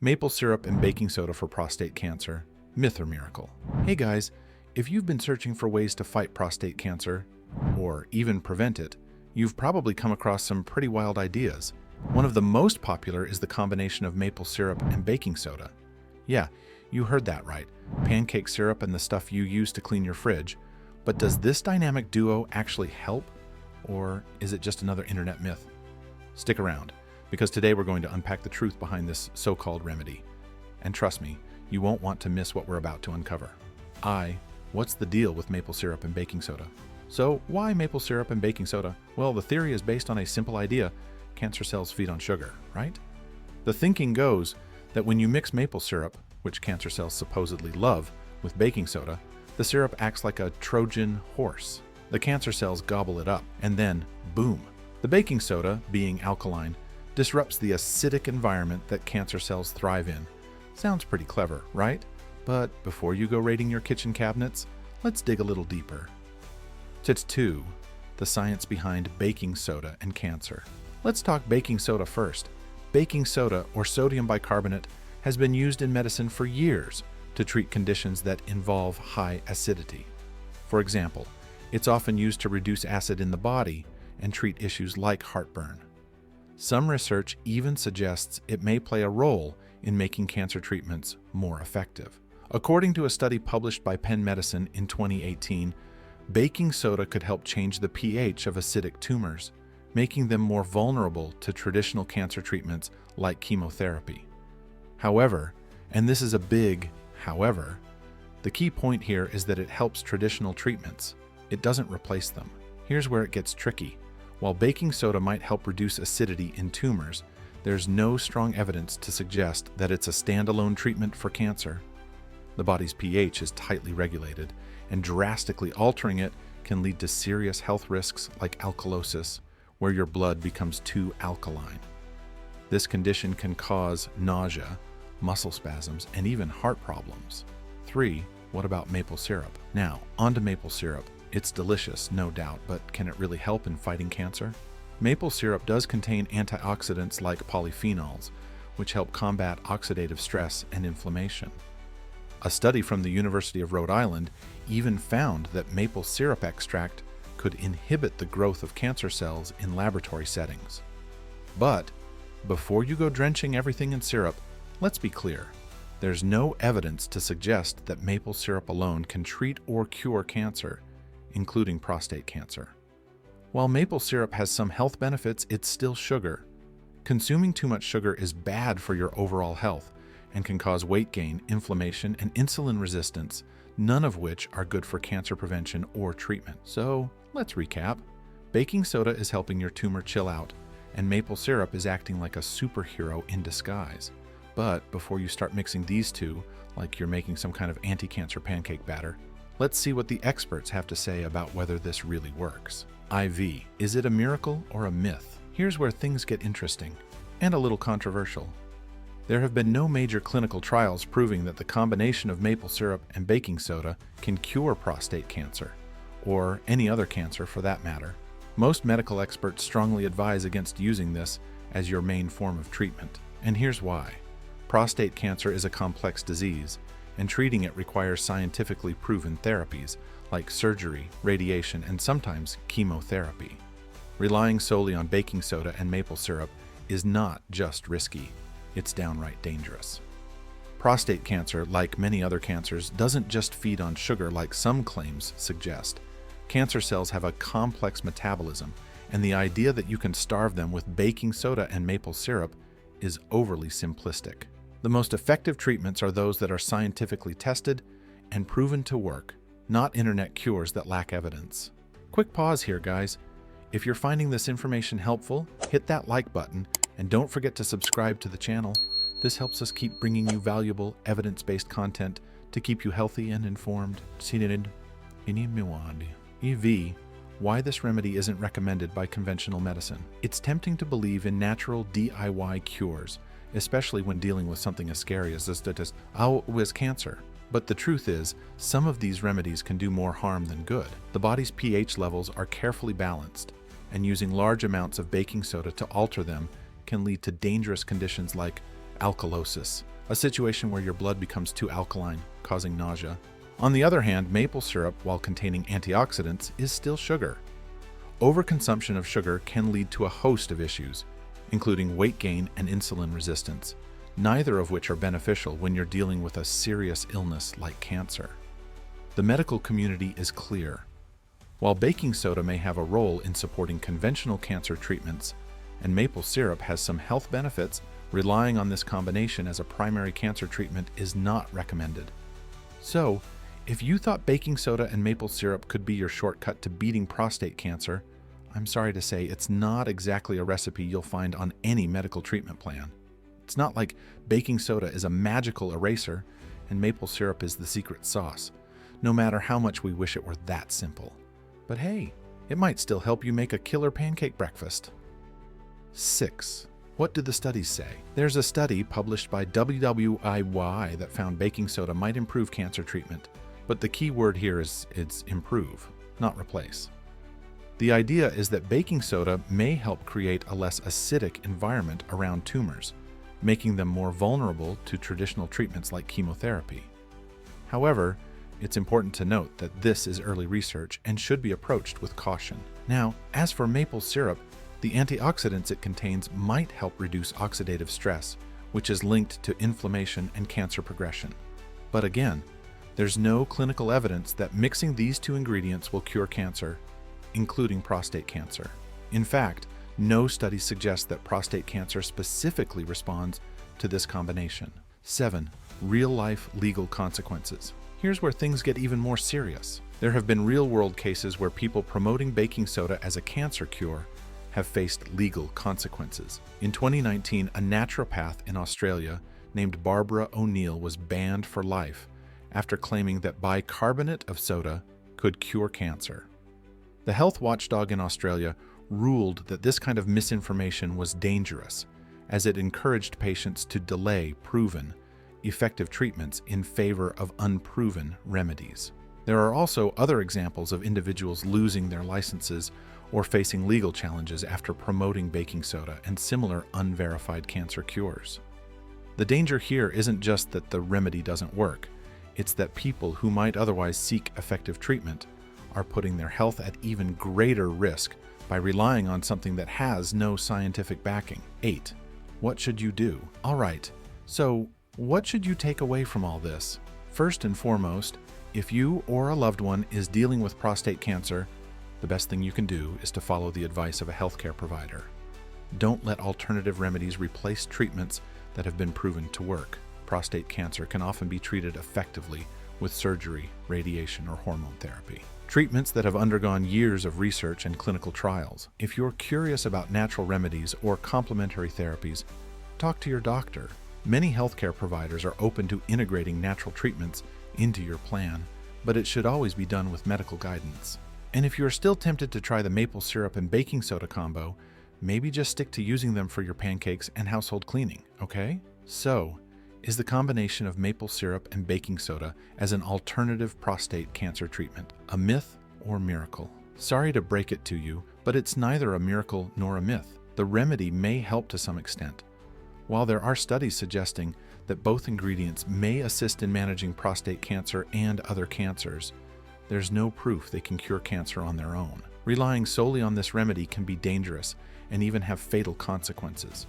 Maple syrup and baking soda for prostate cancer, myth or miracle? Hey guys, if you've been searching for ways to fight prostate cancer, or even prevent it, you've probably come across some pretty wild ideas. One of the most popular is the combination of maple syrup and baking soda. Yeah, you heard that right, pancake syrup and the stuff you use to clean your fridge. But does this dynamic duo actually help, or is it just another internet myth? Stick around, because today we're going to unpack the truth behind this so-called remedy. And trust me, you won't want to miss what we're about to uncover. What's the deal with maple syrup and baking soda? So why maple syrup and baking soda? Well, the theory is based on a simple idea: cancer cells feed on sugar, right? The thinking goes that when you mix maple syrup, which cancer cells supposedly love, with baking soda, the syrup acts like a Trojan horse. The cancer cells gobble it up, and then, boom! The baking soda, being alkaline, disrupts the acidic environment that cancer cells thrive in. Sounds pretty clever, right? But before you go raiding your kitchen cabinets, let's dig a little deeper. Tip 2. The science behind baking soda and cancer. Let's talk baking soda first. Baking soda, or sodium bicarbonate, has been used in medicine for years to treat conditions that involve high acidity. For example, it's often used to reduce acid in the body and treat issues like heartburn. Some research even suggests it may play a role in making cancer treatments more effective. According to a study published by Penn Medicine in 2018, baking soda could help change the pH of acidic tumors, making them more vulnerable to traditional cancer treatments like chemotherapy. However, and this is a big however, the key point here is that it helps traditional treatments. It doesn't replace them. Here's where it gets tricky. While baking soda might help reduce acidity in tumors, there's no strong evidence to suggest that it's a standalone treatment for cancer. The body's pH is tightly regulated, and drastically altering it can lead to serious health risks like alkalosis, where your blood becomes too alkaline. This condition can cause nausea, muscle spasms, and even heart problems. 3. What about maple syrup? Now, onto maple syrup. It's delicious, no doubt, but can it really help in fighting cancer? Maple syrup does contain antioxidants like polyphenols, which help combat oxidative stress and inflammation. A study from the University of Rhode Island even found that maple syrup extract could inhibit the growth of cancer cells in laboratory settings. But before you go drenching everything in syrup, let's be clear. There's no evidence to suggest that maple syrup alone can treat or cure cancer, including prostate cancer. While maple syrup has some health benefits, it's still sugar. Consuming too much sugar is bad for your overall health and can cause weight gain, inflammation, and insulin resistance, none of which are good for cancer prevention or treatment. So let's recap. Baking soda is helping your tumor chill out, and maple syrup is acting like a superhero in disguise. But before you start mixing these two, like you're making some kind of anti-cancer pancake batter, let's see what the experts have to say about whether this really works. IV. Is it a miracle or a myth? Here's where things get interesting and a little controversial. There have been no major clinical trials proving that the combination of maple syrup and baking soda can cure prostate cancer, or any other cancer for that matter. Most medical experts strongly advise against using this as your main form of treatment. And here's why. Prostate cancer is a complex disease, and treating it requires scientifically proven therapies like surgery, radiation, and sometimes chemotherapy. Relying solely on baking soda and maple syrup is not just risky, it's downright dangerous. Prostate cancer, like many other cancers, doesn't just feed on sugar like some claims suggest. Cancer cells have a complex metabolism, and the idea that you can starve them with baking soda and maple syrup is overly simplistic. The most effective treatments are those that are scientifically tested and proven to work, not internet cures that lack evidence. Quick pause here, guys. If you're finding this information helpful, hit that like button and don't forget to subscribe to the channel. This helps us keep bringing you valuable, evidence-based content to keep you healthy and informed. EV. Why this remedy isn't recommended by conventional medicine. It's tempting to believe in natural DIY cures, especially when dealing with something as scary as cancer. But the truth is, some of these remedies can do more harm than good. The body's pH levels are carefully balanced, and using large amounts of baking soda to alter them can lead to dangerous conditions like alkalosis, a situation where your blood becomes too alkaline, causing nausea. On the other hand, maple syrup, while containing antioxidants, is still sugar. Overconsumption of sugar can lead to a host of issues, including weight gain and insulin resistance, neither of which are beneficial when you're dealing with a serious illness like cancer. The medical community is clear. While baking soda may have a role in supporting conventional cancer treatments, and maple syrup has some health benefits, relying on this combination as a primary cancer treatment is not recommended. So, if you thought baking soda and maple syrup could be your shortcut to beating prostate cancer, I'm sorry to say it's not exactly a recipe you'll find on any medical treatment plan. It's not like baking soda is a magical eraser and maple syrup is the secret sauce, no matter how much we wish it were that simple. But hey, it might still help you make a killer pancake breakfast. 6. What do the studies say? There's a study published by WWIY that found baking soda might improve cancer treatment, but the key word here is improve, not replace. The idea is that baking soda may help create a less acidic environment around tumors, making them more vulnerable to traditional treatments like chemotherapy. However, it's important to note that this is early research and should be approached with caution. Now, as for maple syrup, the antioxidants it contains might help reduce oxidative stress, which is linked to inflammation and cancer progression. But again, there's no clinical evidence that mixing these two ingredients will cure cancer, including prostate cancer. In fact, no studies suggest that prostate cancer specifically responds to this combination. 7. Real-life legal consequences. Here's where things get even more serious. There have been real-world cases where people promoting baking soda as a cancer cure have faced legal consequences. In 2019, a naturopath in Australia named Barbara O'Neill was banned for life after claiming that bicarbonate of soda could cure cancer. The health watchdog in Australia ruled that this kind of misinformation was dangerous, as it encouraged patients to delay proven, effective treatments in favor of unproven remedies. There are also other examples of individuals losing their licenses or facing legal challenges after promoting baking soda and similar unverified cancer cures. The danger here isn't just that the remedy doesn't work, it's that people who might otherwise seek effective treatment are putting their health at even greater risk by relying on something that has no scientific backing. 8. What should you do? All right, so what should you take away from all this? First and foremost, if you or a loved one is dealing with prostate cancer, the best thing you can do is to follow the advice of a healthcare provider. Don't let alternative remedies replace treatments that have been proven to work. Prostate cancer can often be treated effectively with surgery, radiation, or hormone therapy. Treatments that have undergone years of research and clinical trials. If you're curious about natural remedies or complementary therapies, talk to your doctor. Many healthcare providers are open to integrating natural treatments into your plan, but it should always be done with medical guidance. And if you're still tempted to try the maple syrup and baking soda combo, maybe just stick to using them for your pancakes and household cleaning, okay? So, is the combination of maple syrup and baking soda as an alternative prostate cancer treatment a myth or miracle? Sorry to break it to you, but it's neither a miracle nor a myth. The remedy may help to some extent. While there are studies suggesting that both ingredients may assist in managing prostate cancer and other cancers, there's no proof they can cure cancer on their own. Relying solely on this remedy can be dangerous and even have fatal consequences.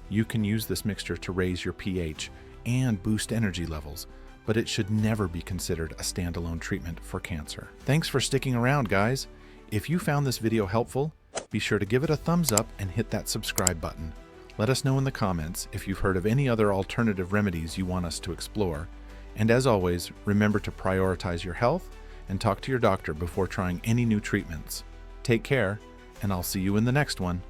You can use this mixture to raise your pH and boost energy levels, but it should never be considered a standalone treatment for cancer. Thanks for sticking around, guys. If you found this video helpful, be sure to give it a thumbs up and hit that subscribe button. Let us know in the comments if you've heard of any other alternative remedies you want us to explore. And as always, remember to prioritize your health and talk to your doctor before trying any new treatments. Take care, and I'll see you in the next one.